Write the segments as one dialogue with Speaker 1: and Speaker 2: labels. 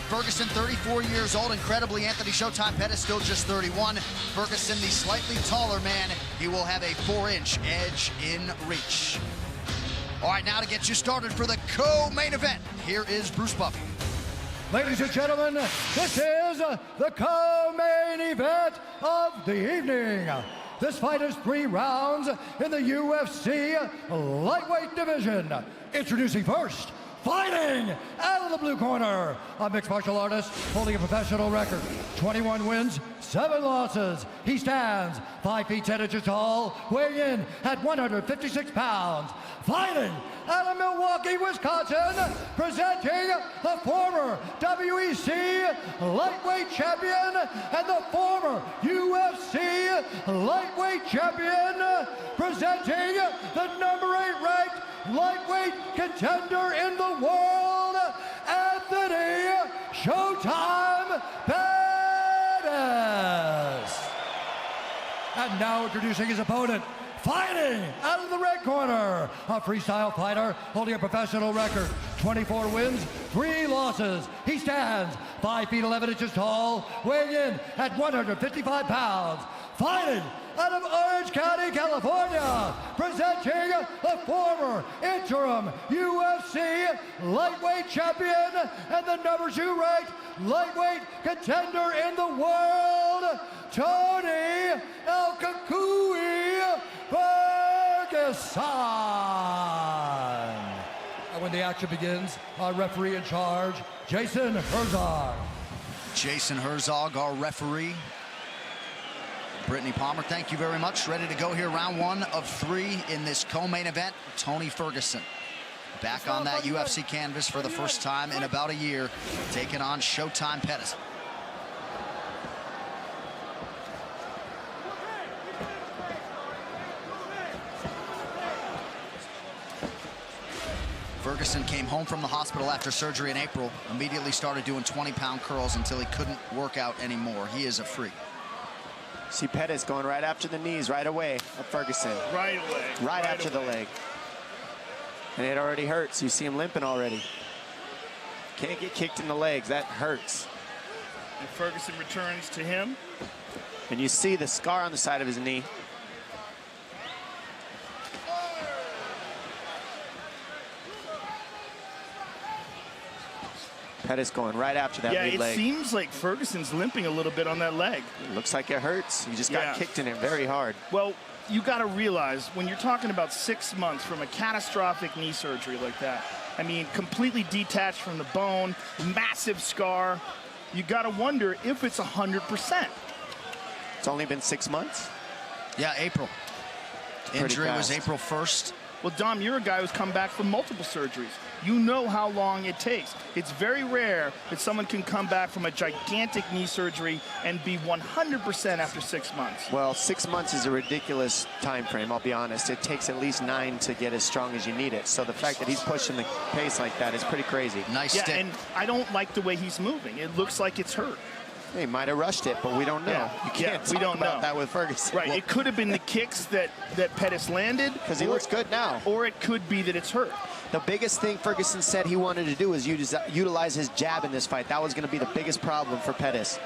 Speaker 1: Ferguson, 34 years old, incredibly. Anthony Showtime Pettis, still just 31. Ferguson, the slightly taller man, he will have a 4-inch edge in reach. All right, now to get you started for the co-main event, here is Bruce Buffy.
Speaker 2: Ladies and gentlemen, this is the co-main event of the evening. This fight is 3 rounds in the UFC lightweight division. Introducing first, fighting out of the blue corner, a mixed martial artist holding a professional record, 21 wins, 7 losses. He stands 5 feet 10 inches tall, weighing in at 156 pounds. Fighting out of Milwaukee, Wisconsin, presenting the former WEC lightweight champion and the former UFC lightweight champion, presenting the number 8 ranked lightweight contender in the world, Enteni Showtime Pettis. And now introducing his opponent, fighting out of the red corner, a freestyle fighter holding a professional record, 24 wins, 3 losses. He stands 5 feet 11 inches tall, weighing in at 155 pounds. Fighting out of Orange County, California, presenting the former interim UFC lightweight champion and the number 2 ranked lightweight contender in the world, Toni Ferguson. And when the action begins, our referee in charge, Jason Herzog.
Speaker 1: Jason Herzog, our referee. Brittany Palmer, thank you very much. Ready to go here, round 1 of 3 in this co-main event. Toni Ferguson back on that UFC canvas for the first time in about a year, taking on Showtime Pettis. Ferguson came home from the hospital after surgery in April, immediately started doing 20-pound curls until he couldn't work out anymore. He is a freak.
Speaker 3: See Pettis going right after the knees right away of Ferguson.
Speaker 4: Right away.
Speaker 3: Right after the leg. And it already hurts. You see him limping already. Can't get kicked in the legs. That hurts.
Speaker 4: And Ferguson returns to him.
Speaker 3: And you see the scar on the side of his knee. Pettis going right after that lead leg.
Speaker 4: Yeah, it seems like Ferguson's limping a little bit on that leg.
Speaker 3: It looks like it hurts. He just got kicked in it very hard.
Speaker 4: Well, you got to realize when you're talking about 6 months from a catastrophic knee surgery like that, I mean, completely detached from the bone, massive scar, you got to wonder if it's 100%.
Speaker 3: It's only been 6 months?
Speaker 1: Yeah, April. Injury was April 1st.
Speaker 4: Well, Dom, you're a guy who's come back from multiple surgeries. You know how long it takes. It's very rare that someone can come back from a gigantic knee surgery and be 100% after 6 months.
Speaker 3: Well, 6 months is a ridiculous time frame, I'll be honest. It takes at least 9 to get as strong as you need it. So the fact that he's pushing the pace like that is pretty crazy.
Speaker 1: Nice stick.
Speaker 4: And I don't like the way he's moving. It looks like it's hurt.
Speaker 3: He might have rushed it, but we don't know.
Speaker 4: Yeah.
Speaker 3: You can't talk about that with Ferguson.
Speaker 4: Right, it could have been the kicks that Pettis landed.
Speaker 3: Because he looks good now.
Speaker 4: Or it could be that it's hurt.
Speaker 3: The biggest thing Ferguson said he wanted to do was utilize his jab in this fight. That was going to be the biggest problem for Pettis.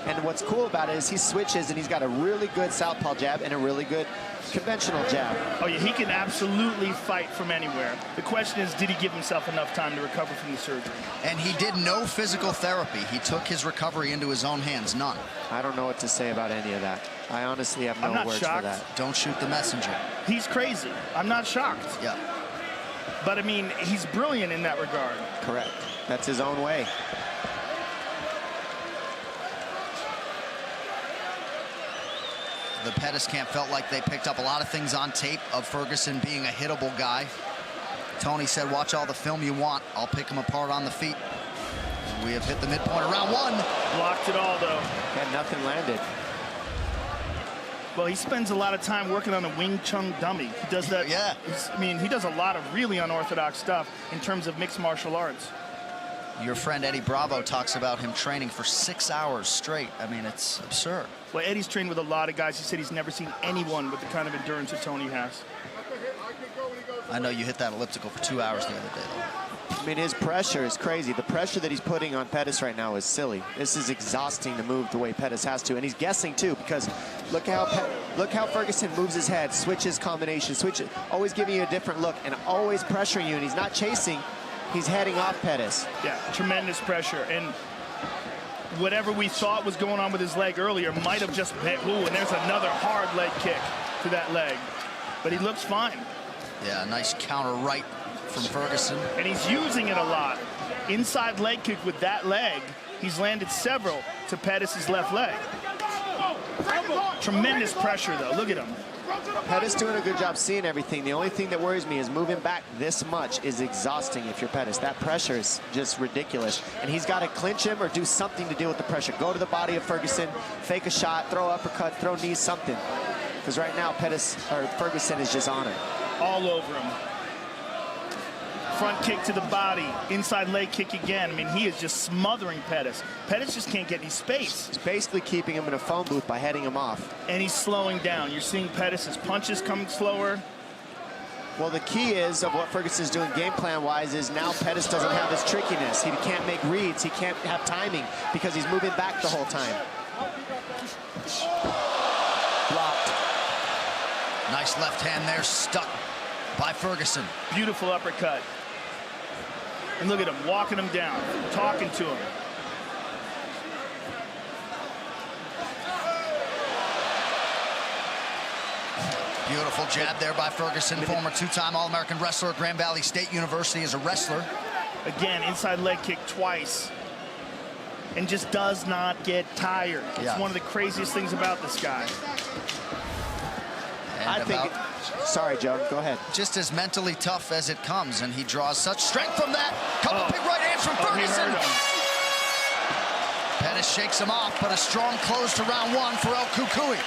Speaker 3: And what's cool about it is he switches and he's got a really good southpaw jab and a really good conventional jab.
Speaker 4: Oh yeah, he can absolutely fight from anywhere. The question is, did he give himself enough time to recover from the surgery?
Speaker 1: And he did no physical therapy. He took his recovery into his own hands, none.
Speaker 3: I don't know what to say about any of that. I honestly have no words for that.
Speaker 1: Don't shoot the messenger.
Speaker 4: He's crazy. I'm not shocked.
Speaker 1: Yeah.
Speaker 4: But I mean, he's brilliant in that regard.
Speaker 3: Correct. That's his own way.
Speaker 1: The Pettis camp felt like they picked up a lot of things on tape of Ferguson being a hittable guy. Toni said, watch all the film you want. I'll pick him apart on the feet. We have hit the midpoint of round 1.
Speaker 4: Blocked it all, though.
Speaker 3: Had nothing landed.
Speaker 4: Well, he spends a lot of time working on a Wing Chun dummy. He does that.
Speaker 1: Yeah.
Speaker 4: I mean, he does a lot of really unorthodox stuff in terms of mixed martial arts.
Speaker 1: Your friend Eddie Bravo talks about him training for 6 hours straight. I mean, it's absurd.
Speaker 4: Well, Eddie's trained with a lot of guys. He said he's never seen anyone with the kind of endurance that Toni has.
Speaker 1: I know you hit that elliptical for 2 hours the other day, though.
Speaker 3: I mean, his pressure is crazy. The pressure that he's putting on Pettis right now is silly. This is exhausting to move the way Pettis has to, and he's guessing too, because look how Ferguson moves his head, switches combination, switches, always giving you a different look, and always pressuring you. And he's not chasing; he's heading off Pettis.
Speaker 4: Yeah, tremendous pressure, and whatever we thought was going on with his leg earlier might have just been. Ooh, and there's another hard leg kick to that leg, but he looks fine.
Speaker 1: Yeah, nice counter right from Ferguson.
Speaker 4: And he's using it a lot. Inside leg kick with that leg. He's landed several to Pettis' left leg. Tremendous pressure, though. Look at him.
Speaker 3: Pettis doing a good job seeing everything. The only thing that worries me is moving back this much is exhausting if you're Pettis. That pressure is just ridiculous. And he's got to clinch him or do something to deal with the pressure. Go to the body of Ferguson, fake a shot, throw uppercut, throw knees, something. Because right now, Ferguson is just on him.
Speaker 4: All over him. Front kick to the body, inside leg kick again. I mean, he is just smothering Pettis. Pettis just can't get any space.
Speaker 3: He's basically keeping him in a phone booth by heading him off.
Speaker 4: And he's slowing down. You're seeing Pettis' punches coming slower.
Speaker 3: Well, the key is of what Ferguson's doing game plan-wise is now Pettis doesn't have his trickiness. He can't make reads. He can't have timing because he's moving back the whole time. Blocked.
Speaker 1: Nice left hand there, stuck by Ferguson.
Speaker 4: Beautiful uppercut. And look at him, walking him down, talking to him.
Speaker 1: Beautiful jab there by Ferguson, former two-time All-American wrestler at Grand Valley State University as a wrestler.
Speaker 4: Again, inside leg kick twice. And just does not get tired. It's one of the craziest things about this guy.
Speaker 1: And
Speaker 3: sorry, Joe, go ahead.
Speaker 1: Just as mentally tough as it comes, and he draws such strength from that. Couple big right hands from Ferguson. Pettis shakes him off, but a strong close to round one for El Cucuy.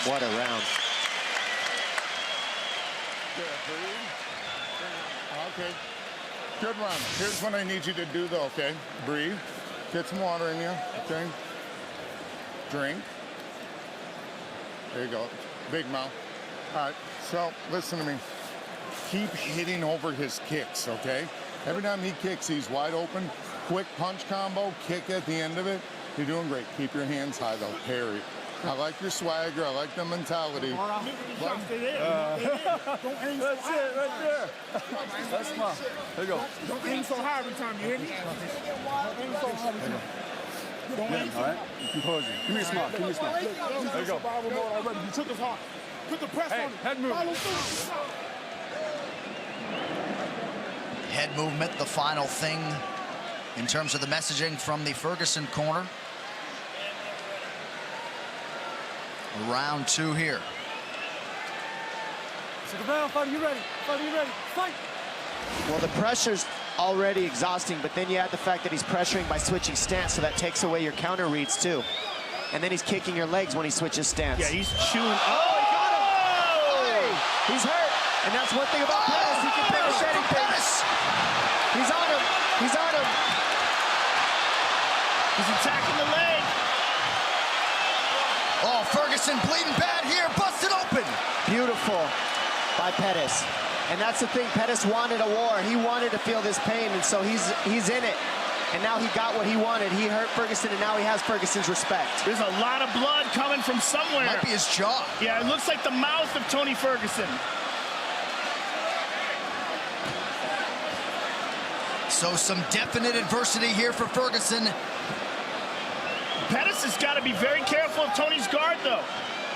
Speaker 3: What a round.
Speaker 5: Okay, good run. Here's what I need you to do, though, okay? Breathe. Get some water in you, okay? Drink. There you go. Big mouth. All right, so listen to me. Keep hitting over his kicks, okay? Every time he kicks, he's wide open. Quick punch combo, kick at the end of it. You're doing great. Keep your hands high, though. Parry. I like your swagger. I like the mentality.
Speaker 6: That's it right there. That's smart. There you go. Don't aim so high every time, you hear me? Don't aim so high every time. Don't aim so high. All right, composure. Give me a smile. Give me a smile. There you go. You took us hard. Put the press on it.
Speaker 5: Head movement.
Speaker 1: Head movement, the final thing in terms of the messaging from the Ferguson corner. Round two here.
Speaker 6: Fight, you ready? Fight, you ready? Fight!
Speaker 3: Well, the pressure's already exhausting, but then you add the fact that he's pressuring by switching stance, so that takes away your counter reads too. And then he's kicking your legs when he switches stance.
Speaker 4: Yeah, he's chewing.
Speaker 3: Oh, he got him! Hey, he's hurt. And that's one thing about Pettis. He can finish anything. He's on him. He's on him.
Speaker 4: He's attacking the leg.
Speaker 1: Oh, Ferguson bleeding bad here, busted open.
Speaker 3: Beautiful by Pettis. And that's the thing, Pettis wanted a war. He wanted to feel this pain, and so he's in it. And now he got what he wanted. He hurt Ferguson, and now he has Ferguson's respect.
Speaker 4: There's a lot of blood coming from somewhere.
Speaker 1: Might be his jaw.
Speaker 4: Yeah, it looks like the mouth of Toni Ferguson.
Speaker 1: So some definite adversity here for Ferguson.
Speaker 4: Pettis has got to be very careful of Toni's guard, though.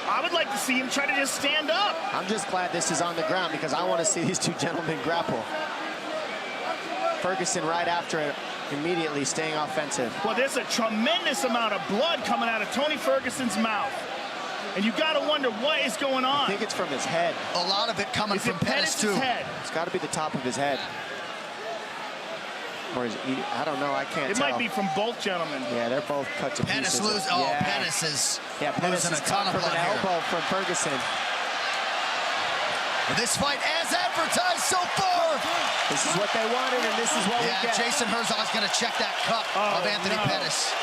Speaker 4: I would like to see him try to just stand up.
Speaker 3: I'm just glad this is on the ground because I want to see these two gentlemen grapple. Ferguson right after it, immediately staying offensive.
Speaker 4: Well, there's a tremendous amount of blood coming out of Toni Ferguson's mouth. And you got to wonder what is going on.
Speaker 3: I think it's from his head.
Speaker 1: A lot of it coming from Pettis, too.
Speaker 4: Head?
Speaker 3: It's got to be the top of his head. Or is he, I don't know, I can't tell.
Speaker 4: It might be from both gentlemen.
Speaker 3: Yeah, they're both cut to pieces.
Speaker 1: Pettis is
Speaker 3: Pettis
Speaker 1: losing
Speaker 3: is
Speaker 1: a ton
Speaker 3: cut
Speaker 1: of
Speaker 3: from
Speaker 1: blood
Speaker 3: an
Speaker 1: here.
Speaker 3: elbow from Ferguson.
Speaker 1: This fight as advertised so far.
Speaker 3: This is what they wanted, and this is what we get.
Speaker 1: Jason Herzog's going to check that cut of Anthony Pettis.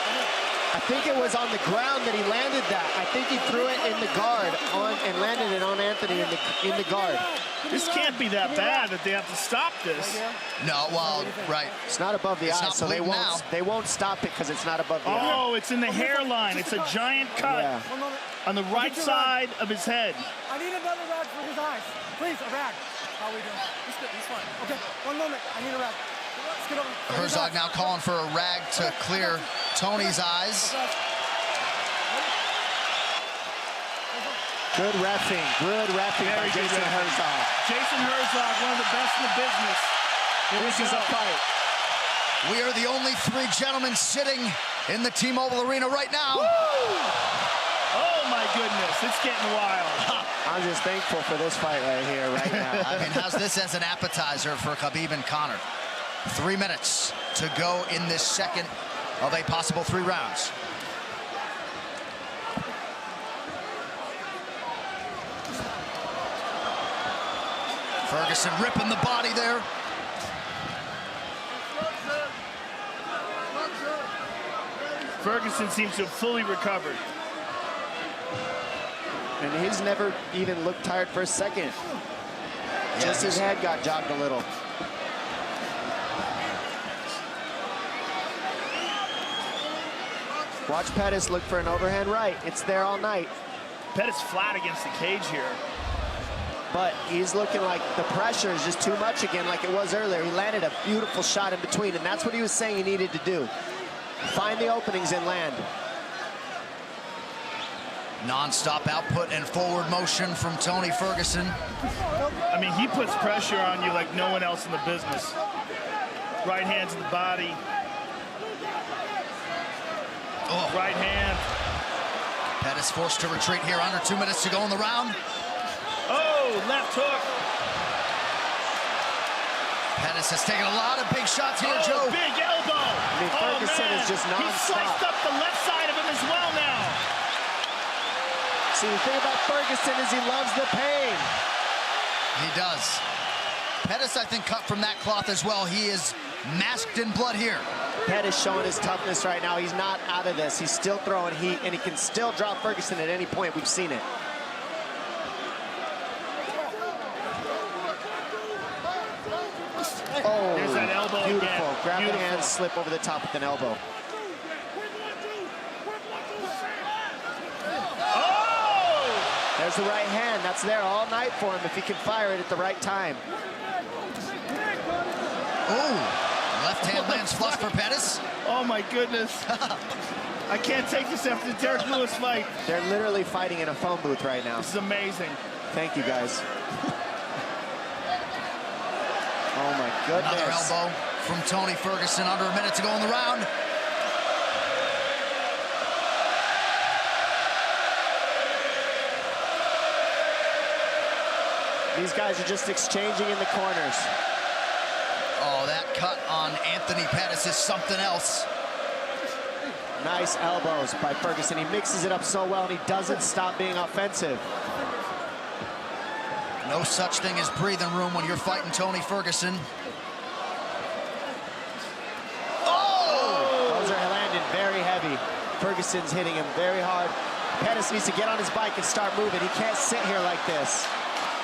Speaker 3: I think it was on the ground that he landed that. I think he threw it in the guard and landed it on Anthony in the guard.
Speaker 4: This can't be that bad that they have to stop this.
Speaker 1: No, well, right.
Speaker 3: It's not above the eye, so they won't stop it because it's not above the eye.
Speaker 4: Oh, it's in the hairline. It's a giant cut on the right side of his head.
Speaker 6: I need another rag for his eyes. Please, a rag. How are we doing? He's good. He's fine. Okay, 1 moment. I need a rag. Let's get over.
Speaker 1: Herzog now calling for a rag to clear Tony's eyes.
Speaker 3: Good reffing by Jason Herzog.
Speaker 4: Jason Herzog, one of the best in the business.
Speaker 3: This is a fight.
Speaker 1: We are the only 3 gentlemen sitting in the T-Mobile Arena right now.
Speaker 4: Woo! Oh my goodness, it's getting wild.
Speaker 3: I'm just thankful for this fight right here, right now.
Speaker 1: I mean, how's this as an appetizer for Khabib and Conor? 3 minutes to go in this second of a possible 3 rounds. Ferguson ripping the body there.
Speaker 4: Ferguson seems to have fully recovered.
Speaker 3: And he's never even looked tired for a second. Just his head got jogged a little. Watch Pettis look for an overhand right. It's there all night.
Speaker 4: Pettis flat against the cage here.
Speaker 3: But he's looking like the pressure is just too much again, like it was earlier. He landed a beautiful shot in between, and that's what he was saying he needed to do. Find the openings and land.
Speaker 1: Non-stop output and forward motion from Tony Ferguson.
Speaker 4: I mean, he puts pressure on you like no one else in the business. Right hand to the body.
Speaker 1: Oh.
Speaker 4: Right hand.
Speaker 1: Pettis forced to retreat here. Under 2 minutes to go in the round.
Speaker 4: Oh, left hook.
Speaker 1: Pettis has taken a lot of big shots here,
Speaker 4: Oh,
Speaker 1: Joe.
Speaker 4: big elbow.
Speaker 3: I mean, Ferguson is just
Speaker 4: He sliced
Speaker 3: non-stop.
Speaker 4: up the left side of him as well now.
Speaker 3: See, the thing about Ferguson is he loves the pain.
Speaker 1: He does. Pettis, I think, cut from that cloth as well. He is masked in blood here.
Speaker 3: Pettis showing his toughness right now. He's not out of this. He's still throwing heat, and he can still drop Ferguson at any point. We've seen it. Oh,
Speaker 4: there's that elbow
Speaker 3: beautiful.
Speaker 4: again.
Speaker 3: Grab
Speaker 4: Beautiful.
Speaker 3: the hand, slip over the top with an elbow.
Speaker 4: Oh!
Speaker 3: There's the right hand. That's there all night for him if he can fire it at the right time.
Speaker 1: Oh, left hand lands flush for Pettis.
Speaker 4: Oh my goodness. I can't take this after the Derek Lewis fight.
Speaker 3: They're literally fighting in a phone booth right now.
Speaker 4: This is amazing.
Speaker 3: Thank you, guys. Oh my goodness.
Speaker 1: Another elbow from Tony Ferguson. Under a minute to go in the round.
Speaker 3: These guys are just exchanging in the corners.
Speaker 1: Oh, that cut on Anthony Pettis is something else.
Speaker 3: Nice elbows by Ferguson. He mixes it up so well, and he doesn't stop being offensive.
Speaker 1: No such thing as breathing room when you're fighting Tony Ferguson. Oh!
Speaker 3: Those are landing very heavy. Ferguson's hitting him very hard. Pettis needs to get on his bike and start moving. He can't sit here like this.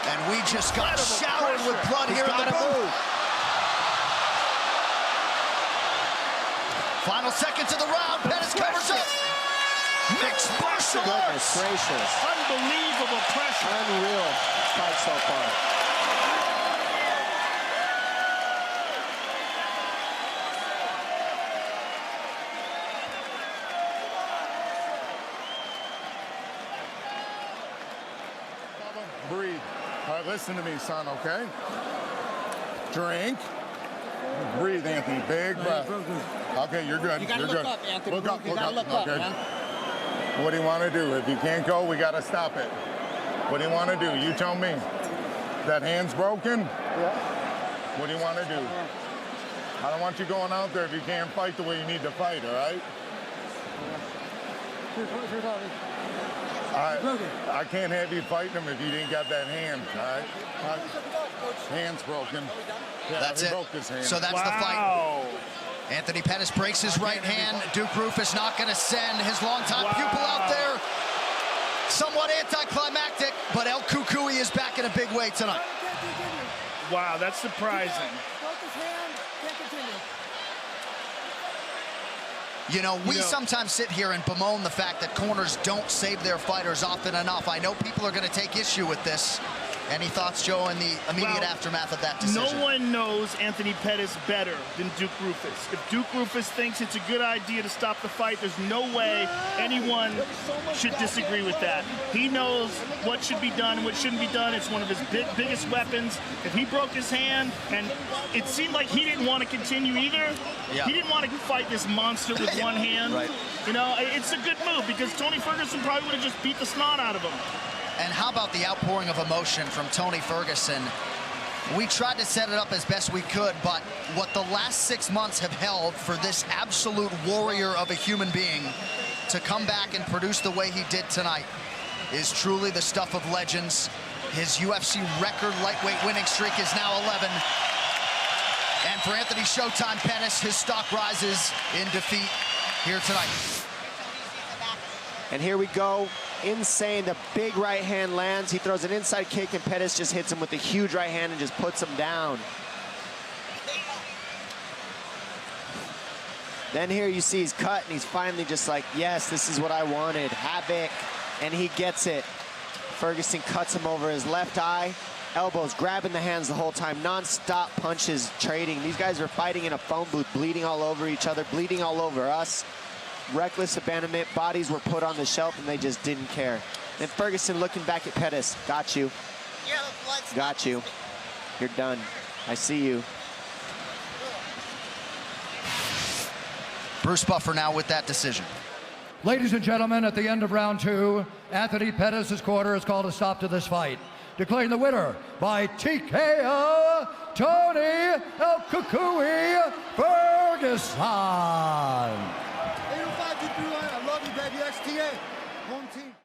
Speaker 1: And we just got showered with blood here in the booth. Final seconds of the round. Pettis covers up. Mixed martial arts.
Speaker 3: Goodness gracious.
Speaker 4: Unbelievable pressure.
Speaker 3: Unreal fight so far.
Speaker 5: Breathe. All right, listen to me, son, okay? Drink. Breathe, Anthony. Big breath. Okay, you're good.
Speaker 7: You gotta
Speaker 5: You're
Speaker 7: look
Speaker 5: good.
Speaker 7: up, Anthony.
Speaker 5: Look up,
Speaker 7: You
Speaker 5: look
Speaker 7: gotta
Speaker 5: up.
Speaker 7: look up,
Speaker 5: Okay.
Speaker 7: man.
Speaker 5: What do you want to do? If you can't go, we got to stop it. What do you want to do? You tell me. That hand's broken?
Speaker 3: Yeah.
Speaker 5: What do you want to do? I don't want you going out there if you can't fight the way you need to fight, all right? I can't have you fighting him if you didn't got that hand, all right? Hand's broken. Yeah,
Speaker 1: That's
Speaker 5: he
Speaker 1: it.
Speaker 5: broke his hand.
Speaker 1: So that's the fight. Anthony Pettis breaks his right hand. Duke Roufus not going to send his longtime pupil out there. Somewhat anticlimactic, but El Kukui is back in a big way tonight.
Speaker 4: Wow, that's surprising.
Speaker 1: You know, we sometimes sit here and bemoan the fact that corners don't save their fighters often enough. I know people are going to take issue with this. Any thoughts, Joe, in the immediate aftermath of that decision?
Speaker 4: No one knows Anthony Pettis better than Duke Roufus. If Duke Roufus thinks it's a good idea to stop the fight, there's no way anyone should disagree with that. He knows what should be done and what shouldn't be done. It's one of his biggest weapons. If he broke his hand, and it seemed like he didn't want to continue either.
Speaker 1: Yeah.
Speaker 4: He didn't want to fight this monster with one hand.
Speaker 1: Right.
Speaker 4: You know, it's a good move because Toni Ferguson probably would have just beat the snot out of him.
Speaker 1: And how about the outpouring of emotion from Toni Ferguson? We tried to set it up as best we could, but what the last 6 months have held for this absolute warrior of a human being to come back and produce the way he did tonight is truly the stuff of legends. His UFC record lightweight winning streak is now 11. And for Anthony Showtime Pettis, his stock rises in defeat here tonight.
Speaker 3: And here we go. Insane. The big right hand lands. He throws an inside kick, and Pettis just hits him with a huge right hand and just puts him down. Then here you see he's cut, and he's finally just like, yes, this is what I wanted. Havoc. And he gets it. Ferguson cuts him over his left eye. Elbows, grabbing the hands the whole time. Non-stop punches, trading. These guys are fighting in a phone booth, bleeding all over each other, bleeding all over us. Reckless abandonment. Bodies were put on the shelf, and they just didn't care. Then Ferguson looking back at Pettis. Got you. Got you. You're done. I see you.
Speaker 1: Bruce Buffer now with that decision.
Speaker 2: Ladies and gentlemen, at the end of round 2, Anthony Pettis' corner has called a stop to this fight, declaring the winner by TKO, Toni El Kukui Ferguson.
Speaker 6: 805 I love you, baby. XTA. Home team.